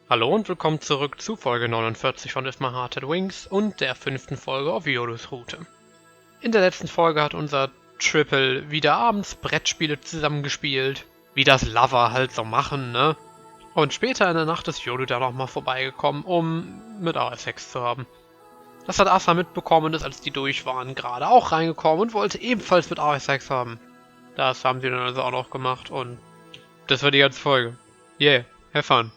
Hallo und willkommen zurück zu Folge 49 von Is My Heart at Wings und der 5. Folge auf Yorus Route. In der letzten Folge hat unser Triple wieder abends Brettspiele zusammengespielt, wie das Lover halt so machen, ne? Und später in der Nacht ist Yoru da nochmal vorbeigekommen, um mit AR Sex zu haben. Das hat Asa mitbekommen und ist, als die durch waren, gerade auch reingekommen und wollte ebenfalls mit AR Sex haben. Das haben sie dann also auch noch gemacht und das war die ganze Folge. Yeah, have fun.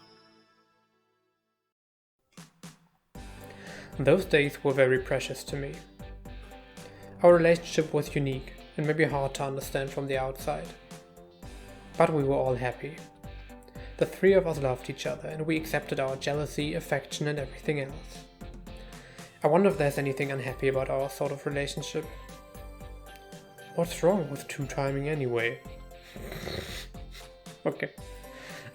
Those days were very precious to me. Our relationship was unique and maybe hard to understand from the outside. But we were all happy. The three of us loved each other and we accepted our jealousy, affection and everything else. I wonder if there's anything unhappy about our sort of relationship. What's wrong with two-timing anyway? Okay.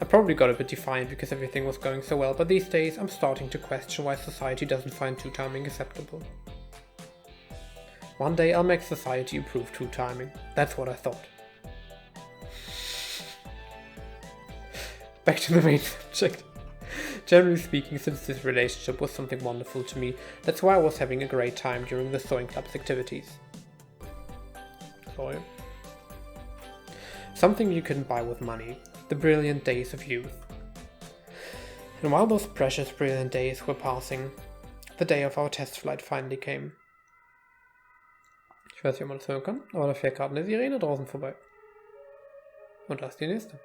I probably got a bit defiant because everything was going so well, but these days I'm starting to question why society doesn't find two-timing acceptable. One day I'll make society approve two-timing. That's what I thought. Back to the main subject. Generally speaking, since this relationship was something wonderful to me, that's why I was having a great time during the sewing club's activities. Sorry. Something you couldn't buy with money. The brilliant days of youth. And while those precious brilliant days were passing, the day of our test flight finally came. Ich weiß nicht, ob man das hören kann, aber da fährt gerade eine Sirene draußen vorbei. Und da ist die nächste.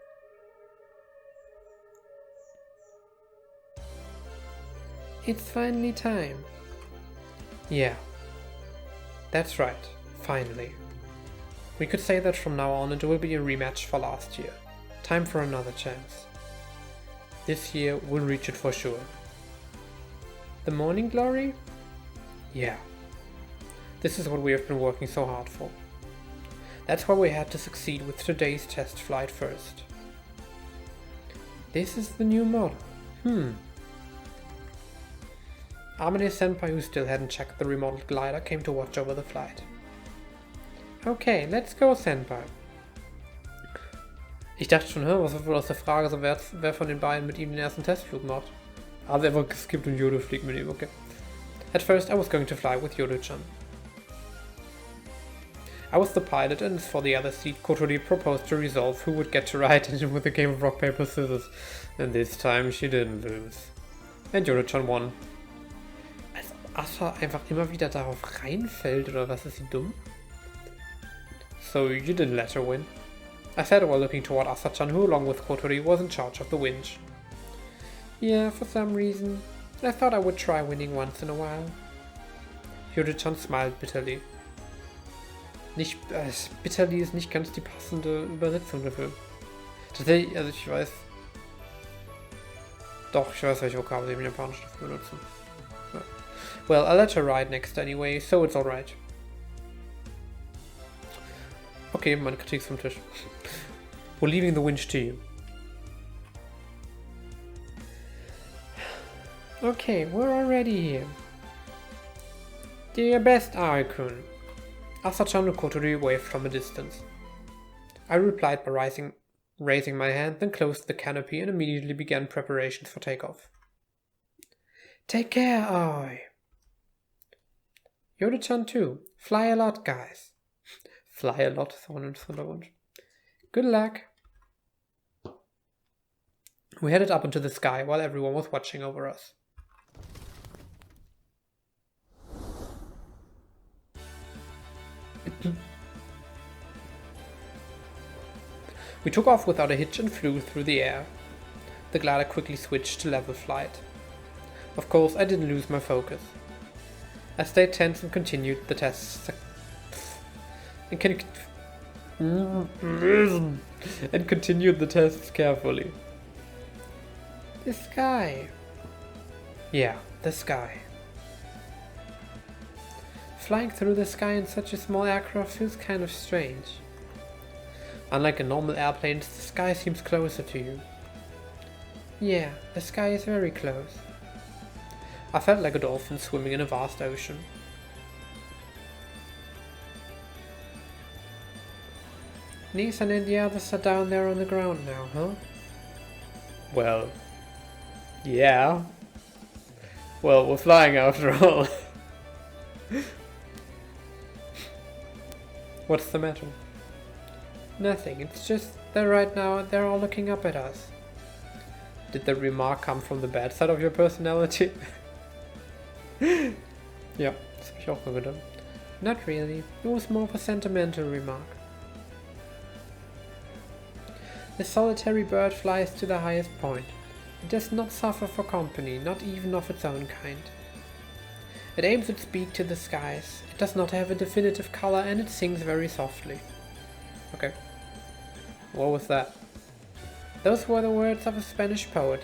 It's finally time. Yeah. That's right. Finally. We could say that from now on it will be a rematch for last year. Time for another chance. This year we'll reach it for sure. The morning glory? Yeah. This is what we have been working so hard for. That's why we had to succeed with today's test flight first. This is the new model. Amane-senpai, who still hadn't checked the remodeled glider, came to watch over the flight. Okay, let's go, senpai. Ich dachte schon, was wird wohl aus der Frage, so wer von den beiden mit ihm den ersten Testflug macht. Also einfach geskippt und Yoru fliegt mit ihm, okay. At first I was going to fly with Yoru-chan. I was the pilot and for the other seat Kotori proposed to resolve who would get to ride in it with a game of rock, paper, scissors. And this time she didn't lose. And Yoru-chan won. Als Asa einfach immer wieder darauf reinfällt, oder was, ist sie dumm? So you didn't let her win. I said while looking toward Asa-chan, who along with Kotori was in charge of the winch. Yeah, for some reason. I thought I would try winning once in a while. Yoru-chan smiled bitterly. Bitterly ist nicht ganz die passende Übersetzung dafür. Tatsächlich, also ich weiß... Doch, ich weiß, welche Vokabel sie im Japanischen dafür benutzen. Ja. Well, I'll let her ride next anyway, so it's alright. Okay, meine Kritik ist vom Tisch. We're leaving the winch to you. Okay, we're already here. Do your best, Aoi-kun. Asa-chan and Kotori waved from a distance. I replied by raising my hand, then closed the canopy and immediately began preparations for takeoff. Take care, Aoi. Yoru-chan too. Fly a lot, guys. Fly a lot, so ein Hintergrund. Good luck. We headed up into the sky while everyone was watching over us. We took off without a hitch and flew through the air. The glider quickly switched to level flight. Of course, I didn't lose my focus. I stayed tense and continued the tests. And continued the tests carefully. The sky. Yeah, the sky. Flying through the sky in such a small aircraft feels kind of strange. Unlike a normal airplane, the sky seems closer to you. Yeah, the sky is very close. I felt like a dolphin swimming in a vast ocean. Nissan and the others are down there on the ground now, huh? Well, Yeah. Well, we're flying after all. What's the matter? Nothing, it's just that right now they're all looking up at us. Did the remark come from the bad side of your personality? Ja, das habe ich auch mal gedacht. Not really, it was more of a sentimental remark. The solitary bird flies to the highest point. It does not suffer for company, not even of its own kind. It aims its beak to the skies, it does not have a definitive color, and it sings very softly. Okay. What was that? Those were the words of a Spanish poet.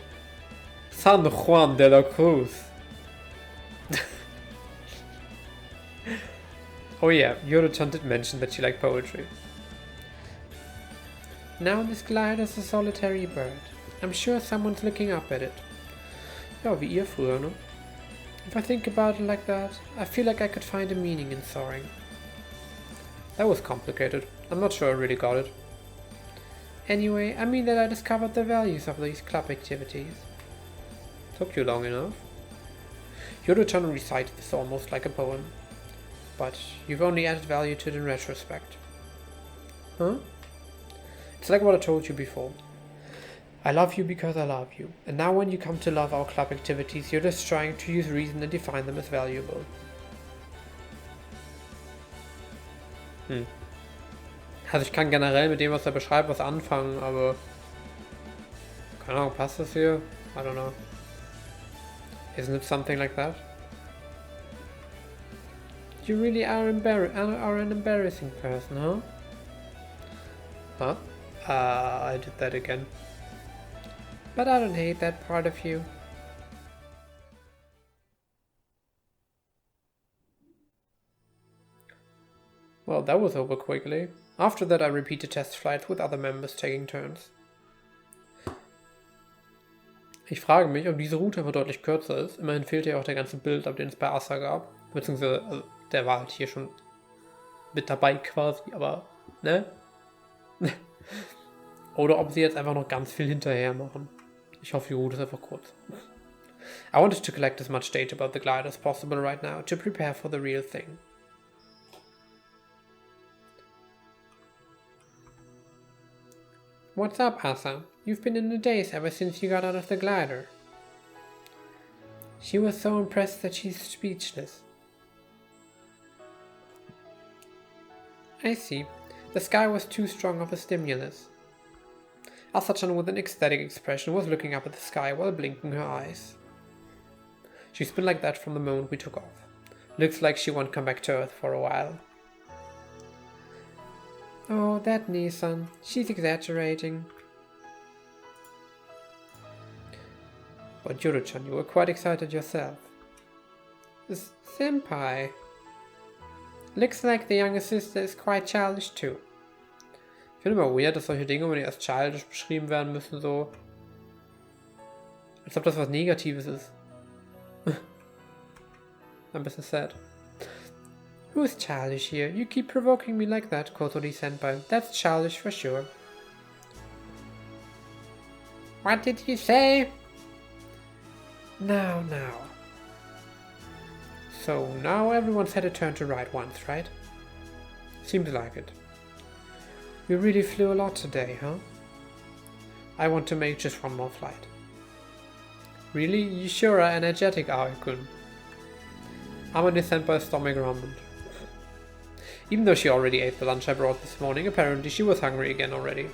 San Juan de la Cruz. Oh yeah, Yoru-chan did mention that she liked poetry. Now this glider's a solitary bird. I'm sure someone's looking up at it. Ja, wie ihr früher, ne? If I think about it like that, I feel like I could find a meaning in soaring. That was complicated. I'm not sure I really got it. Anyway, I mean that I discovered the values of these club activities. Took you long enough. Yoru-chan recited this almost like a poem. But you've only added value to it in retrospect. Huh? It's like what I told you before. I love you because I love you. And now when you come to love our club activities, you're just trying to use reason and define them as valuable. Also ich kann generell mit dem, was er beschreibt, was anfangen, aber... Keine Ahnung, passt das hier? I don't know. Isn't it something like that? You really are an embarrassing person, huh? Huh? I did that again. But I don't hate that part of you. Well, that was over quickly. After that I repeated test flights with other members taking turns. Ich frage mich, ob diese Route einfach deutlich kürzer ist. Immerhin fehlte ja auch der ganze Bild, den es bei Asa gab. Beziehungsweise, also, der war halt hier schon mit dabei quasi, aber, ne? Oder ob sie jetzt einfach noch ganz viel hinterher machen. Ich hoffe, die Route ist einfach kurz. I wanted to collect as much data about the glider as possible right now to prepare for the real thing. What's up, Asa? You've been in a daze ever since you got out of the glider. She was so impressed that she's speechless. I see. The sky was too strong of a stimulus. Asa-chan, with an ecstatic expression, was looking up at the sky while blinking her eyes. She's been like that from the moment we took off. Looks like she won't come back to Earth for a while. Oh, that Nissan. She's exaggerating. But Yoru-chan, you were quite excited yourself. Senpai. Looks like the younger sister is quite childish too. Ich finde immer weird, dass solche Dinge, wenn die erst childish beschrieben werden müssen, so... Als ob das was Negatives ist. Ein bisschen sad. Who's childish here? You keep provoking me like that, Kotori-senpai. That's childish for sure. What did you say? Now. So, now everyone's had a turn to ride once, right? Seems like it. You really flew a lot today, huh? I want to make just one more flight. Really? You sure are energetic, Aoi-kun. Amane-senpai's stomach rumbled. Even though she already ate the lunch I brought this morning, apparently she was hungry again already.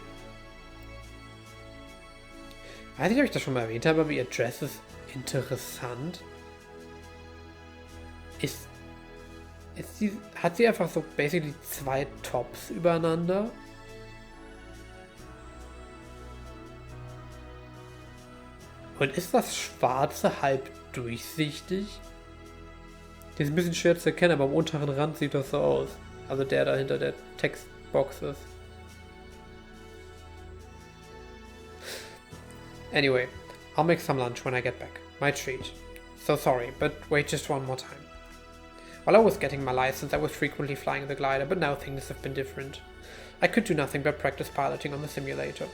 Weiß nicht, ob ich das schon mal erwähnt habe, aber ihr Dress ist interessant. Hat sie einfach so basically zwei Tops übereinander? Und ist das Schwarze halb durchsichtig? Die ist ein bisschen schwer zu erkennen, aber am unteren Rand sieht das so aus. Also der da hinter der Textbox ist. Anyway, I'll make some lunch when I get back. My treat. So sorry, but wait just one more time. While I was getting my license, I was frequently flying the glider, but now things have been different. I could do nothing but practice piloting on the simulator.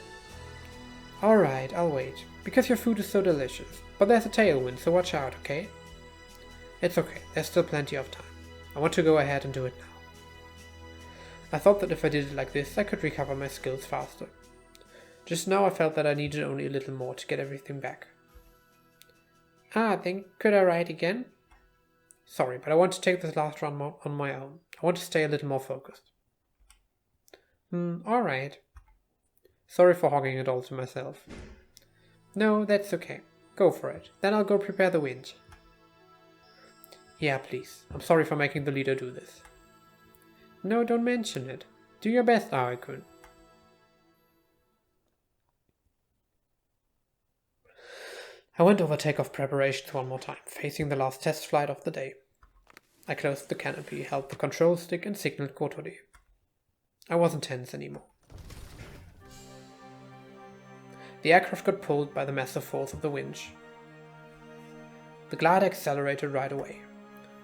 Alright, I'll wait. Because your food is so delicious. But there's a tailwind, so watch out, okay? It's okay, there's still plenty of time. I want to go ahead and do it now. I thought that if I did it like this, I could recover my skills faster. Just now I felt that I needed only a little more to get everything back. Then could I ride again? Sorry, but I want to take this last run on my own. I want to stay a little more focused. Alright. Sorry for hogging it all to myself. No, that's okay. Go for it. Then I'll go prepare the winch. Yeah, please. I'm sorry for making the leader do this. No, don't mention it. Do your best, Aoi-kun. I went over takeoff preparations one more time, facing the last test flight of the day. I closed the canopy, held the control stick and signaled Kotori. I wasn't tense anymore. The aircraft got pulled by the massive force of the winch. The glider accelerated right away.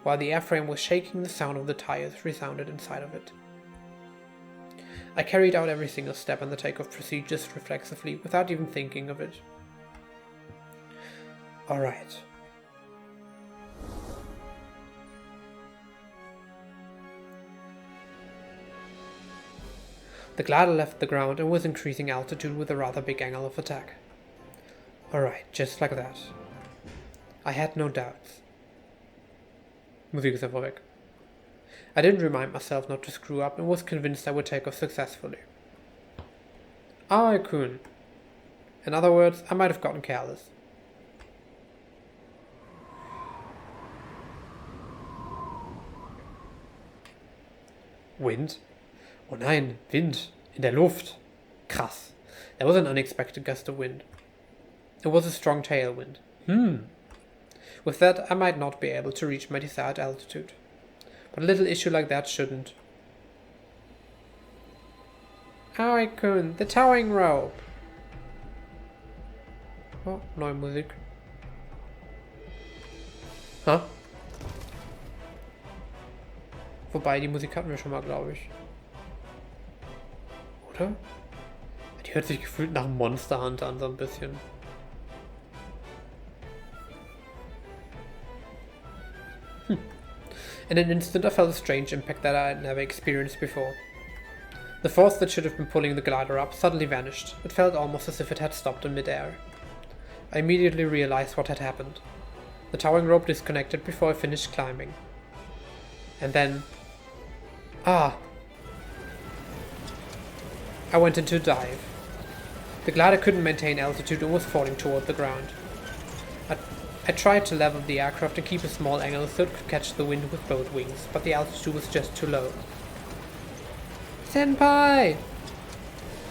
While the airframe was shaking, the sound of the tires resounded inside of it. I carried out every single step in the takeoff procedures reflexively, without even thinking of it. Alright. The glider left the ground and was increasing altitude with a rather big angle of attack. Alright, just like that. I had no doubts. Musik ist einfach weg. I didn't remind myself not to screw up and was convinced I would take off successfully. Aoi-kun. In other words, I might have gotten careless. Wind? Oh nein, Wind. In der Luft. Krass. There was an unexpected gust of wind. It was a strong tailwind. With that, I might not be able to reach my desired altitude. But a little issue like that shouldn't. Aoi-kun, the towing rope. Oh, neue Musik. Huh? Wobei, die Musik hatten wir schon mal, glaube ich. Oder? Die hört sich gefühlt nach Monster Hunter an, so ein bisschen. In an instant I felt a strange impact that I had never experienced before. The force that should have been pulling the glider up suddenly vanished. It felt almost as if it had stopped in midair. I immediately realized what had happened. The towing rope disconnected before I finished climbing. And then... I went into a dive. The glider couldn't maintain altitude and was falling toward the ground. I tried to level the aircraft and keep a small angle so it could catch the wind with both wings, but the altitude was just too low. Senpai!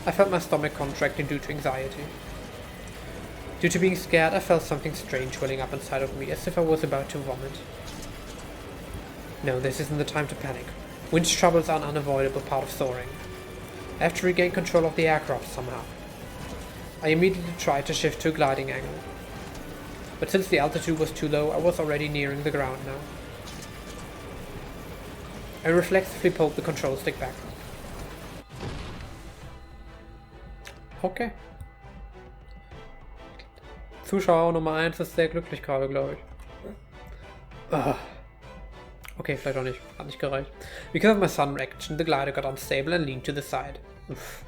I felt my stomach contracting due to anxiety. Due to being scared, I felt something strange welling up inside of me, as if I was about to vomit. No, this isn't the time to panic. Winch troubles are an unavoidable part of soaring. I have to regain control of the aircraft somehow. I immediately tried to shift to a gliding angle. But since the altitude was too low, I was already nearing the ground now. I reflexively pulled the control stick back. Okay. Zuschauer Nummer 1 ist sehr glücklich gerade, glaube ich. Okay, vielleicht auch nicht. Hat nicht gereicht. Because of my sudden reaction, the glider got unstable and leaned to the side. Oof.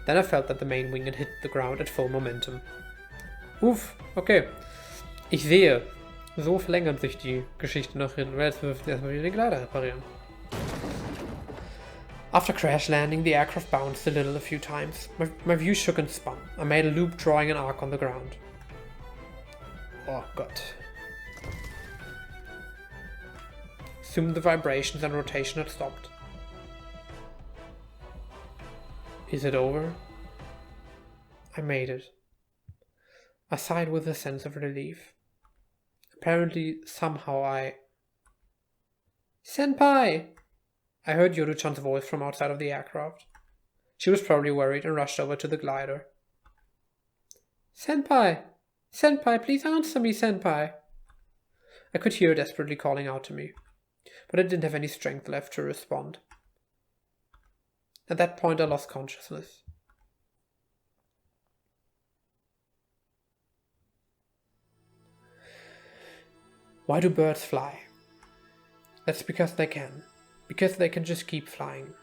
Then I felt that the main wing had hit the ground at full momentum. Uff, okay. Ich sehe. So verlängert sich die Geschichte nach hinten. Jetzt müssen wir erstmal wieder den Glider reparieren. After crash landing, the aircraft bounced a little a few times. My view shook and spun. I made a loop, drawing an arc on the ground. Oh Gott. Soon the vibrations and rotation had stopped. Is it over? I made it. I sighed with a sense of relief. Apparently, somehow I... Senpai! I heard Yoru-chan's voice from outside of the aircraft. She was probably worried and rushed over to the glider. Senpai! Senpai, please answer me, Senpai! I could hear her desperately calling out to me, but I didn't have any strength left to respond. At that point I lost consciousness. Why do birds fly? That's because they can. Because they can just keep flying.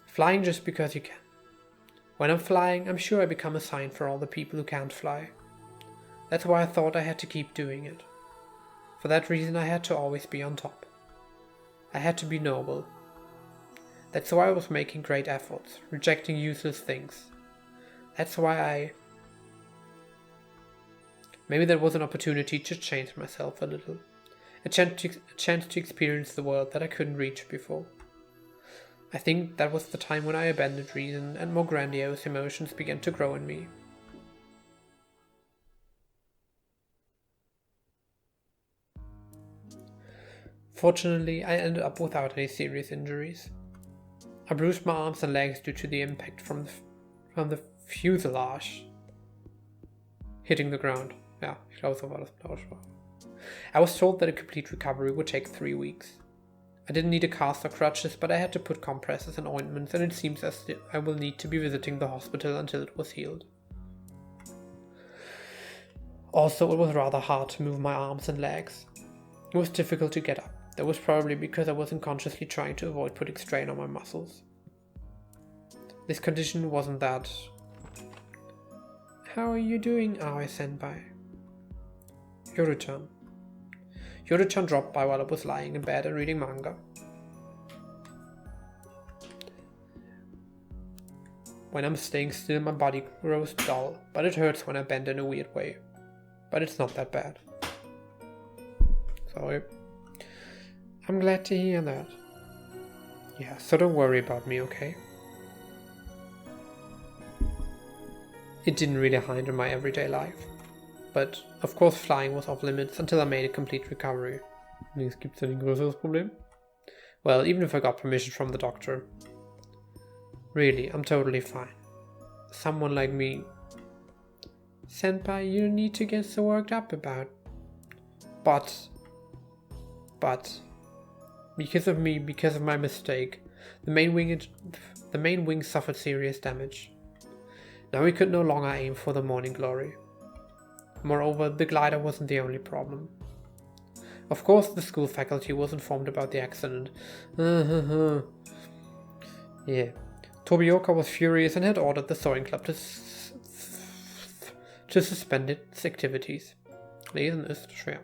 Flying just because you can. When I'm flying, I'm sure I become a sign for all the people who can't fly. That's why I thought I had to keep doing it. For that reason I had to always be on top. I had to be noble. That's why I was making great efforts, rejecting useless things. That's why Maybe that was an opportunity to change myself a little. A chance to experience the world that I couldn't reach before. I think that was the time when I abandoned reason and more grandiose emotions began to grow in me. Fortunately, I ended up without any serious injuries. I bruised my arms and legs due to the impact from the fuselage hitting the ground. Ja, ich glaube, so war das Blaue. I was told that a complete recovery would take 3 weeks. I didn't need a cast or crutches, but I had to put compresses and ointments, and it seems as if I will need to be visiting the hospital until it was healed. Also, it was rather hard to move my arms and legs. It was difficult to get up. That was probably because I was unconsciously trying to avoid putting strain on my muscles. This condition wasn't that... How are you doing, Aoi-senpai? Yoru-chan. Yoru-chan dropped by while I was lying in bed and reading manga. When I'm staying still, my body grows dull, but it hurts when I bend in a weird way. But it's not that bad. Sorry. I'm glad to hear that. Yeah, so don't worry about me, okay? It didn't really hinder my everyday life. But, of course, flying was off limits until I made a complete recovery. Nichts gibt's denn ein größeres Problem? Well, even if I got permission from the doctor. Really, I'm totally fine. Someone like me... Senpai, you don't need to get so worked up about. But... Because of me, because of my mistake, the main wing suffered serious damage. Now we could no longer aim for the morning glory. Moreover, the glider wasn't the only problem. Of course, the school faculty was informed about the accident. Yeah. Tobioka was furious and had ordered the soaring club to suspend its activities. Lesen ist schwer.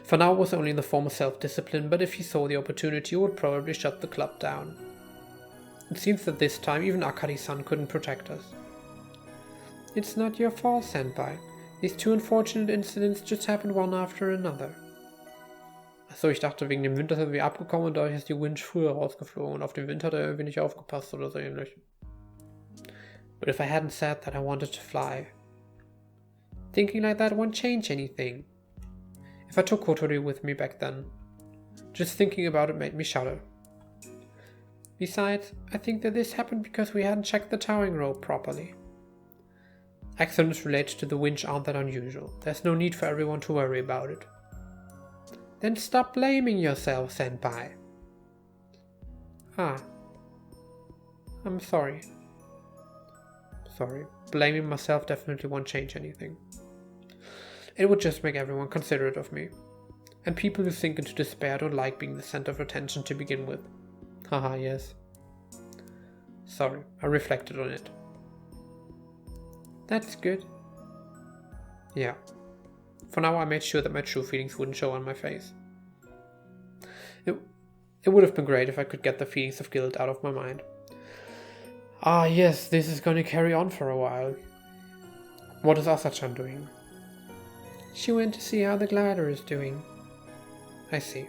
For now it was only in the form of self-discipline, but if he saw the opportunity, he would probably shut the club down. It seems that this time even Akari-san couldn't protect us. It's not your fault, Senpai. These 2 unfortunate incidents just happened one after another. Achso, ich dachte, wegen dem Wind, das ist wie abgekommen und dadurch ist die Wind früher rausgeflogen und auf den Wind hat er irgendwie nicht aufgepasst oder so ähnlich. But if I hadn't said that I wanted to fly, thinking like that won't change anything. If I took Kotori with me back then, just thinking about it made me shudder. Besides, I think that this happened because we hadn't checked the towing rope properly. Accidents related to the winch aren't that unusual. There's no need for everyone to worry about it. Then stop blaming yourself, Senpai. Ah. I'm sorry. Sorry. Blaming myself definitely won't change anything. It would just make everyone considerate of me. And people who sink into despair don't like being the center of attention to begin with. Haha, yes. Sorry, I reflected on it. That's good. Yeah. For now I made sure that my true feelings wouldn't show on my face. It would have been great if I could get the feelings of guilt out of my mind. Ah yes, this is going to carry on for a while. What is Asa-chan doing? She went to see how the glider is doing. I see.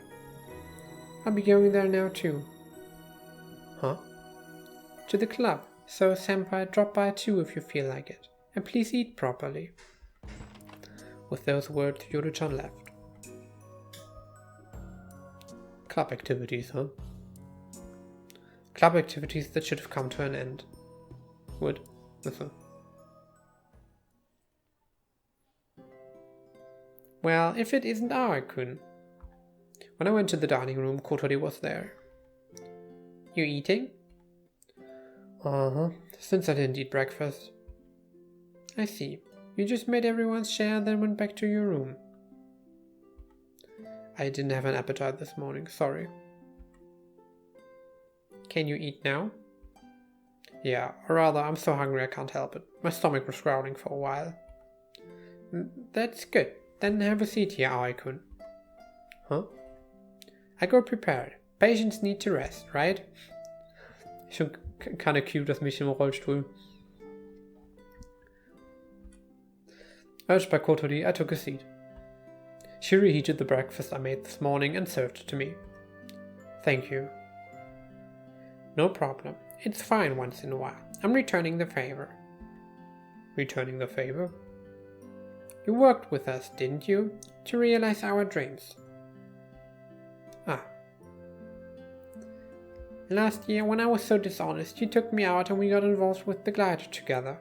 I'll be going there now too. Huh? To the club, so Senpai, drop by too if you feel like it. And please eat properly. With those words, Yoru-chan left. Club activities, huh? Club activities that should have come to an end. Would. Listen. Well, if it isn't Aoi-kun. When I went to the dining room, Kotori was there. You eating? Uh-huh, since I didn't eat breakfast. I see. You just made everyone's share and then went back to your room. I didn't have an appetite this morning, sorry. Can you eat now? Yeah, or rather, I'm so hungry I can't help it. My stomach was growling for a while. That's good. Then have a seat here, Aoi-kun. Huh? I got prepared. Patients need to rest, right? Schon kinda cute, das Mädchen im Rollstuhl. Urged by Kotori, I took a seat. She reheated the breakfast I made this morning and served it to me. Thank you. No problem. It's fine once in a while. I'm returning the favor. Returning the favor? You worked with us, didn't you? To realize our dreams. Ah. Last year, when I was so dishonest, you took me out and we got involved with the glider together.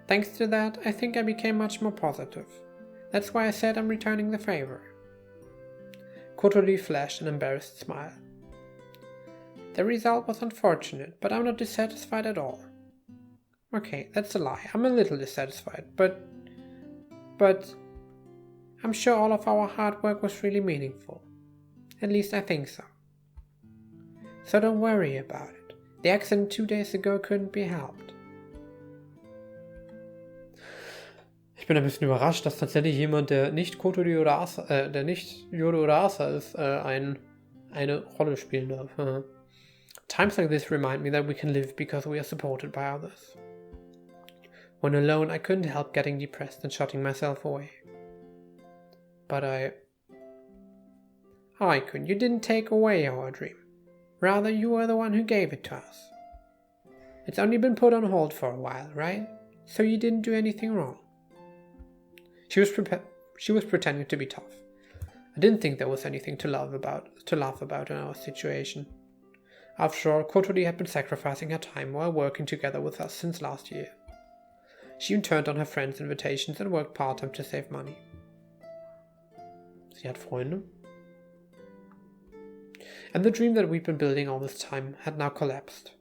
Thanks to that, I think I became much more positive. That's why I said I'm returning the favor. Kotori flashed an embarrassed smile. The result was unfortunate, but I'm not dissatisfied at all. Okay, that's a lie. I'm a little dissatisfied, but I'm sure all of our hard work was really meaningful. At least I think so. So don't worry about it. The accident 2 days ago couldn't be helped. Ich bin ein bisschen überrascht, dass tatsächlich jemand, der nicht Kotori oder Asa, der nicht Yoru oder Asa ist, eine Rolle spielen darf. Times like this remind me that we can live because we are supported by others. When alone, I couldn't help getting depressed and shutting myself away. But Aoi-kun, you didn't take away our dream. Rather, you were the one who gave it to us. It's only been put on hold for a while, right? So you didn't do anything wrong. She was pretending to be tough. I didn't think there was anything to laugh about in our situation. After all, Kotori had been sacrificing her time while working together with us since last year. She even turned on her friends' invitations and worked part-time to save money. Sie hat Freunde. And the dream that we've been building all this time had now collapsed.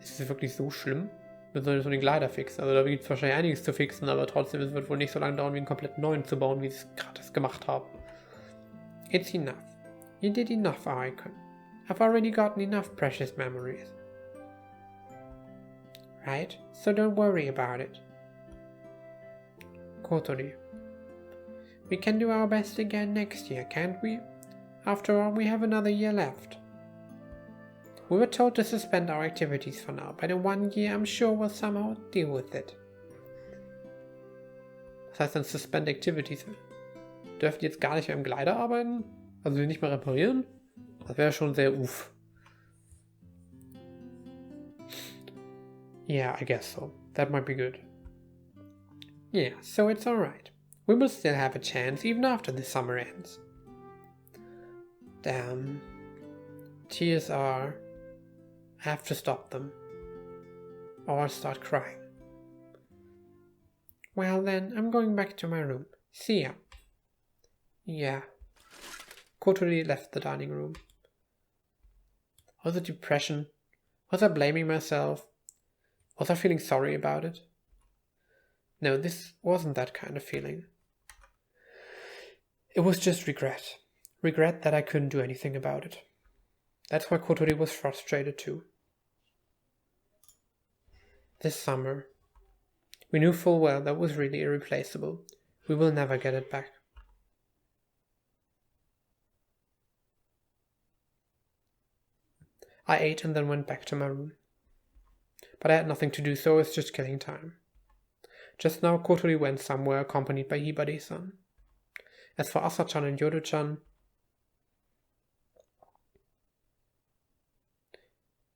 Ist es wirklich so schlimm? Wir sollen so den Glider fixen. Also da gibt es wahrscheinlich einiges zu fixen, aber trotzdem, es wird wohl nicht so lange dauern, wie einen komplett neuen zu bauen, wie sie es gerade gemacht haben. It's enough. You did enough, Aoi-kun. I've already gotten enough precious memories. Right? So don't worry about it. Kotori. We can do our best again next year, can't we? After all, we have another year left. We were told to suspend our activities for now, but in 1 year I'm sure we'll somehow deal with it. Was heißt dann Suspend Activities? Dürft ihr jetzt gar nicht mehr im Gleiter arbeiten? Also nicht mehr reparieren? Das wäre schon sehr uff. Yeah, I guess so. That might be good. Yeah, so it's alright. We will still have a chance even after the summer ends. Damn. Tears are... I have to stop them. Or I'll start crying. Well then, I'm going back to my room. See ya. Yeah. Kotori left the dining room. Was it depression? Was I blaming myself? Was I feeling sorry about it? No, this wasn't that kind of feeling. It was just regret. Regret that I couldn't do anything about it. That's why Kotori was frustrated too. This summer, we knew full well that was really irreplaceable. We will never get it back. I ate and then went back to my room. But I had nothing to do, so I was just killing time. Just now Kotori went somewhere accompanied by Hibari-san. As for Asa-chan and Yoru-chan,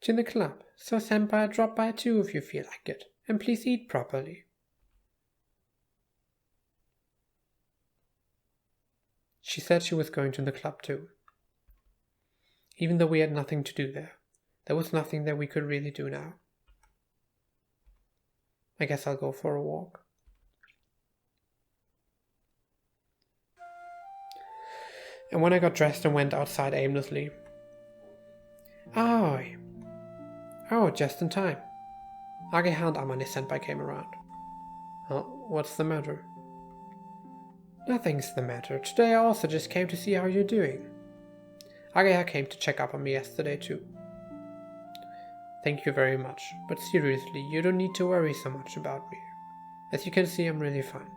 to the club, so senpai drop by too if you feel like it, and please eat properly. She said she was going to the club too. Even though we had nothing to do there was nothing that we could really do now. I guess I'll go for a walk. And when I got dressed and went outside aimlessly, Oh, just in time. Ageha and Amane senpai came around. Oh, what's the matter? Nothing's the matter. Today I also just came to see how you're doing. Ageha came to check up on me yesterday too. Thank you very much, but seriously, you don't need to worry so much about me. As you can see, I'm really fine.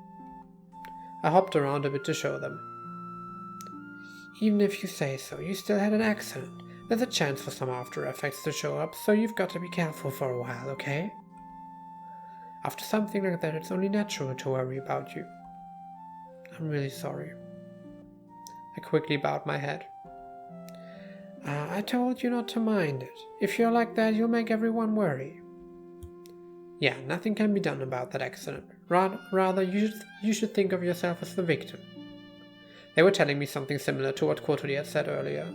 I hopped around a bit to show them. Even if you say so, you still had an accident. There's a chance for some after effects to show up, so you've got to be careful for a while, okay? After something like that, it's only natural to worry about you. I'm really sorry. I quickly bowed my head. I told you not to mind it. If you're like that, you'll make everyone worry. Yeah, nothing can be done about that accident. Rather, you should think of yourself as the victim. They were telling me something similar to what Kotori had said earlier.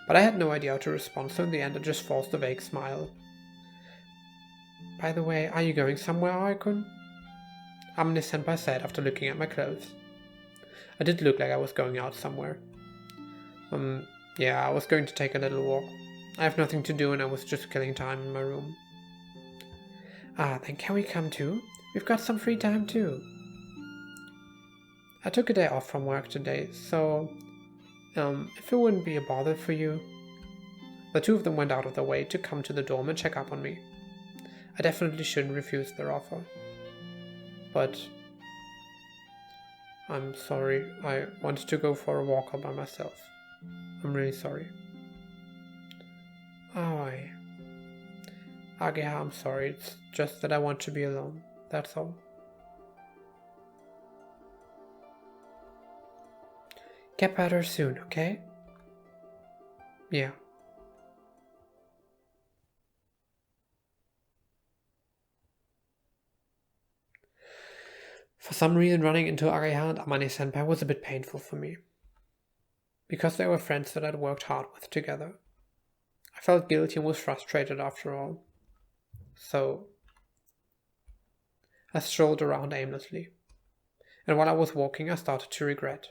But I had no idea how to respond, so in the end I just forced a vague smile. By the way, are you going somewhere, Aikun? Amine-senpai said after looking at my clothes. I did look like I was going out somewhere. Yeah, I was going to take a little walk. I have nothing to do and I was just killing time in my room. Then can we come too? We've got some free time too. I took a day off from work today, so if it wouldn't be a bother for you. The two of them went out of their way to come to the dorm and check up on me. I definitely shouldn't refuse their offer. But I'm sorry, I wanted to go for a walk all by myself. I'm really sorry. Ageha, I'm sorry, it's just that I want to be alone, that's all. Get better soon, okay? Yeah. For some reason, running into Ageha and Amane-senpai was a bit painful for me. Because they were friends that I'd worked hard with together. I felt guilty and was frustrated after all. So I strolled around aimlessly. And while I was walking, I started to regret.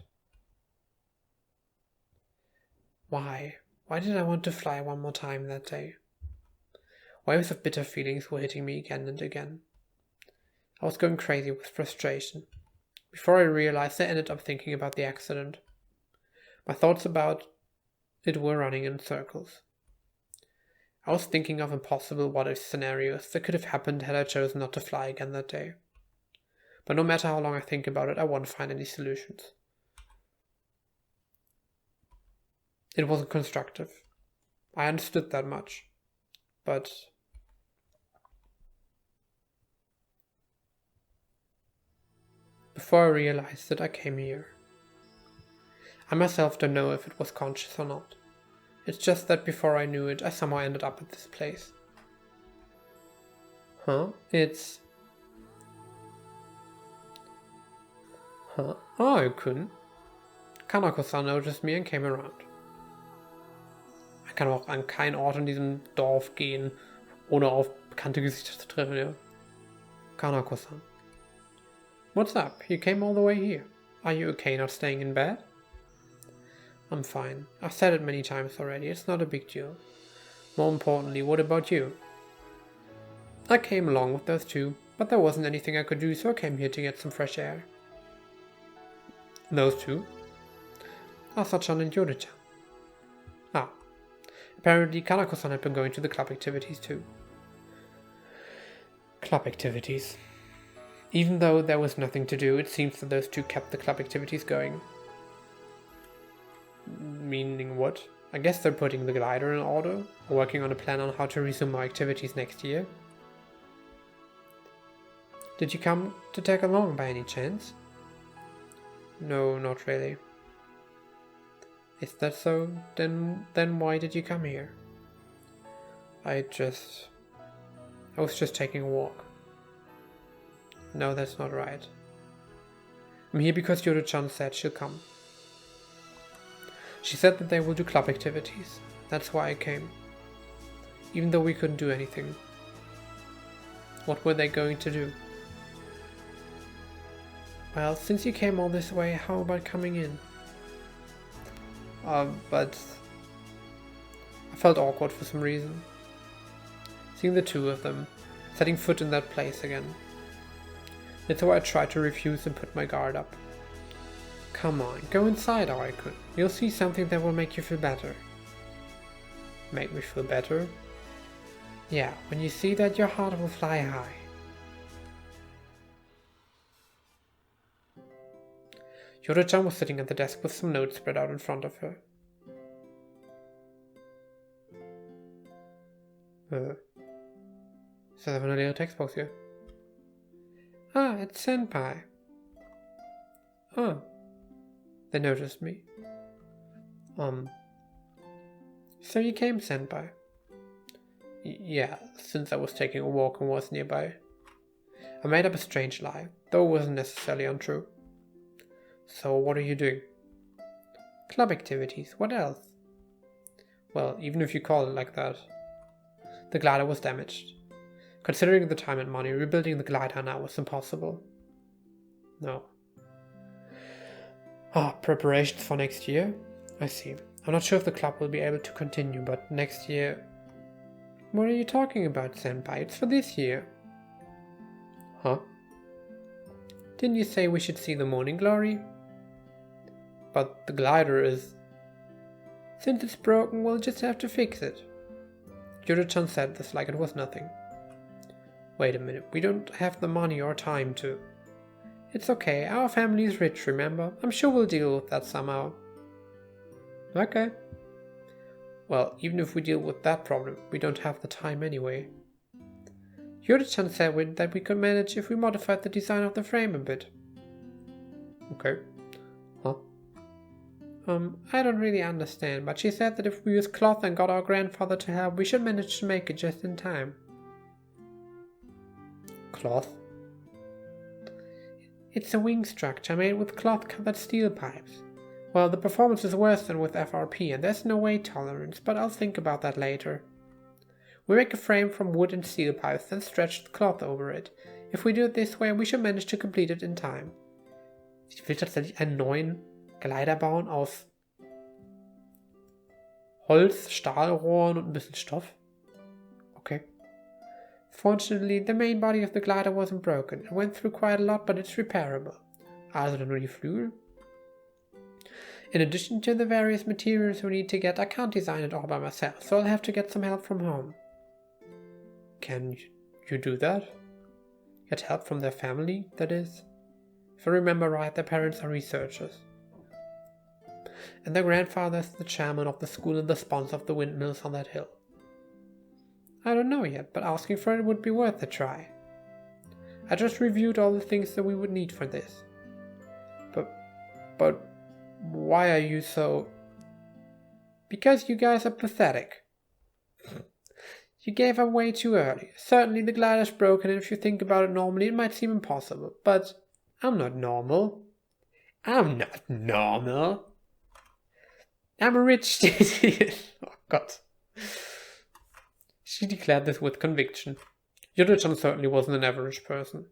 Why? Why did I want to fly one more time that day? Waves of bitter feelings were hitting me again and again. I was going crazy with frustration. Before I realized, I ended up thinking about the accident. My thoughts about it were running in circles. I was thinking of impossible what-if scenarios that could have happened had I chosen not to fly again that day. But no matter how long I think about it, I won't find any solutions. It wasn't constructive. I understood that much. But before I realized it, I came here. I myself don't know if it was conscious or not. It's just that before I knew it, I somehow ended up at this place. It's... Oh, I couldn't. Kanako-san noticed me and came around. Ich kann auch an keinen Ort in diesem Dorf gehen, ohne auf bekannte Gesichter zu treffen, ja. Kanako-san. What's up? You came all the way here. Are you okay not staying in bed? I'm fine. I've said it many times already, it's not a big deal. More importantly, what about you? I came along with those two, but there wasn't anything I could do, so I came here to get some fresh air. Those two? Asa-chan and Yoru-chan. Apparently Kanako-san had been going to the club activities too. Club activities. Even though there was nothing to do, it seems that those two kept the club activities going. Meaning what? I guess they're putting the glider in order, or working on a plan on how to resume our activities next year. Did you come to tag along by any chance? No, not really. Is that so? Then why did you come here? I was just taking a walk. No, that's not right. I'm here because Yoru-chan said she'll come. She said that they will do club activities. That's why I came. Even though we couldn't do anything. What were they going to do? Well, since you came all this way, how about coming in? But I felt awkward for some reason. Seeing the two of them, setting foot in that place again. That's why I tried to refuse and put my guard up. Come on, go inside, Aiko. You'll see something that will make you feel better. Make me feel better? Yeah, when you see that, your heart will fly high. Yoru-chan was sitting at the desk with some notes spread out in front of her. Is that van een tekstbox hier? Ah, it's Senpai. Oh. They noticed me. So you came, Senpai? Yeah, since I was taking a walk and was nearby. I made up a strange lie, though it wasn't necessarily untrue. So what are you doing? Club activities, what else? Well, even if you call it like that. The glider was damaged. Considering the time and money, rebuilding the glider now was impossible. No. Preparations for next year? I see. I'm not sure if the club will be able to continue, but next year... What are you talking about, Senpai? It's for this year. Huh? Didn't you say we should see the morning glory? But the glider is... Since it's broken, we'll just have to fix it. Yoru-chan said this like it was nothing. Wait a minute, we don't have the money or time to... It's okay, our family is rich, remember? I'm sure we'll deal with that somehow. Okay. Well, even if we deal with that problem, we don't have the time anyway. Yoru-chan said that we could manage if we modified the design of the frame a bit. Okay. Huh? I don't really understand, but she said that if we use cloth and got our grandfather to help, we should manage to make it just in time. Cloth? It's a wing structure made with cloth-covered steel pipes. Well, the performance is worse than with FRP, and there's no weight tolerance, but I'll think about that later. We make a frame from wood and steel pipes, then stretch the cloth over it. If we do it this way, we should manage to complete it in time. Ich will tatsächlich einen neuen Gleiter bauen aus Holz, Stahlrohren und ein bisschen Stoff. Okay. Fortunately, the main body of the glider wasn't broken. It went through quite a lot, but it's repairable. Also der neue Flügel. In addition to the various materials we need to get, I can't design it all by myself, so I'll have to get some help from home. Can you do that? Get help from their family, that is? If I remember right, their parents are researchers. And their grandfather is the chairman of the school and the sponsor of the windmills on that hill. I don't know yet, but asking for it would be worth a try. I just reviewed all the things that we would need for this. But why are you so... Because you guys are pathetic. You gave up way too early. Certainly the glider's broken, and if you think about it normally, it might seem impossible. But I'm not normal. I'm not normal. I'm a rich idiot. Oh God. She declared this with conviction. Yoru-chan certainly wasn't an average person.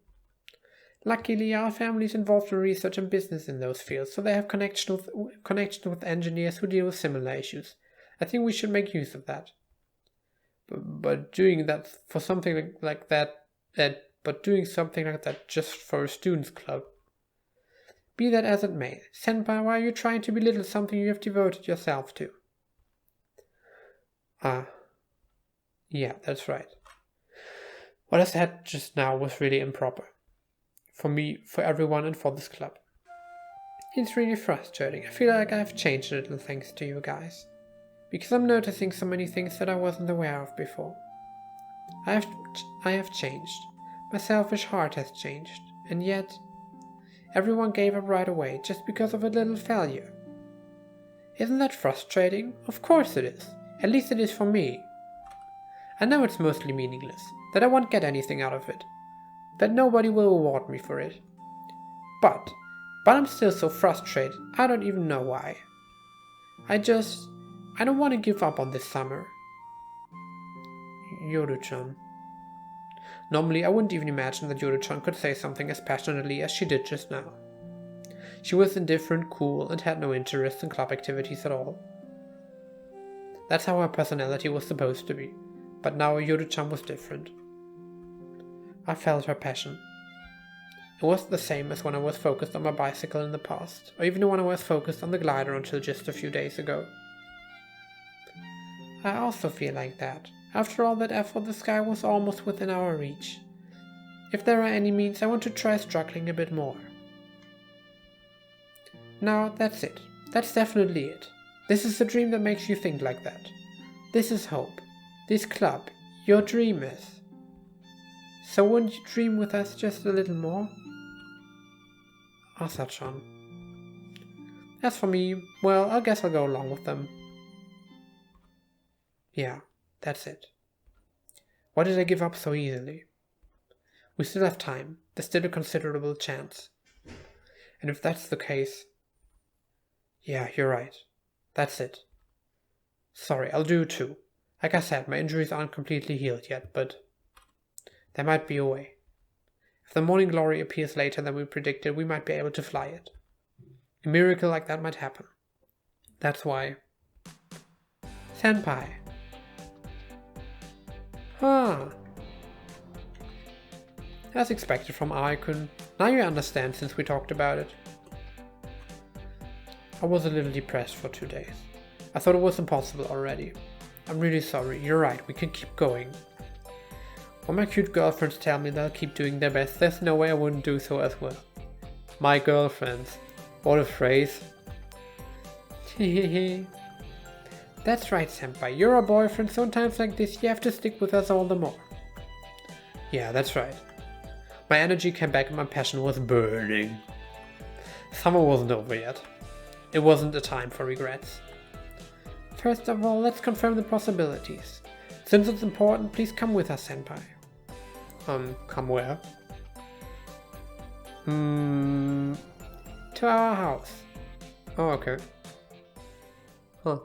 Luckily, our family is involved in research and business in those fields, so they have connection with engineers who deal with similar issues. I think we should make use of that. But doing that for something like that, doing something like that just for a students' club. Be that as it may, Senpai, why are you trying to belittle something you have devoted yourself to? Yeah, that's right. What I said just now was really improper. For me, for everyone, and for this club. It's really frustrating. I feel like I've changed a little thanks to you guys. Because I'm noticing so many things that I wasn't aware of before. I have changed. My selfish heart has changed. And yet, everyone gave up right away just because of a little failure. Isn't that frustrating? Of course it is. At least it is for me. I know it's mostly meaningless, that I won't get anything out of it, that nobody will reward me for it. But I'm still so frustrated, I don't even know why. I don't want to give up on this summer. Yoru-chan. Normally I wouldn't even imagine that Yoru-chan could say something as passionately as she did just now. She was indifferent, cool, and had no interest in club activities at all. That's how her personality was supposed to be. But now Yoru-chan was different. I felt her passion. It wasn't the same as when I was focused on my bicycle in the past, or even when I was focused on the glider until just a few days ago. I also feel like that. After all that effort, the sky was almost within our reach. If there are any means, I want to try struggling a bit more. Now, that's it. That's definitely it. This is the dream that makes you think like that. This is hope. This club. Your dream is. So wouldn't you dream with us just a little more? Asa-chan. As for me, well, I guess I'll go along with them. Yeah, that's it. Why did I give up so easily? We still have time. There's still a considerable chance. And if that's the case... Yeah, you're right. That's it. Sorry, I'll do it too. Like I said, my injuries aren't completely healed yet, but... there might be a way. If the morning glory appears later than we predicted, we might be able to fly it. A miracle like that might happen. That's why... Senpai. Ah. As expected from Aikun, now you understand since we talked about it. I was a little depressed for 2 days. I thought it was impossible already. I'm really sorry, you're right, we can keep going. When my cute girlfriends tell me they'll keep doing their best, there's no way I wouldn't do so as well. My girlfriends. What a phrase. Hehehe. That's right, senpai, you're our boyfriend, so in times like this you have to stick with us all the more. Yeah, that's right. My energy came back and my passion was burning. Summer wasn't over yet. It wasn't a time for regrets. First of all, let's confirm the possibilities. Since it's important, please come with us, senpai. Come where? To our house. Oh, okay. Huh.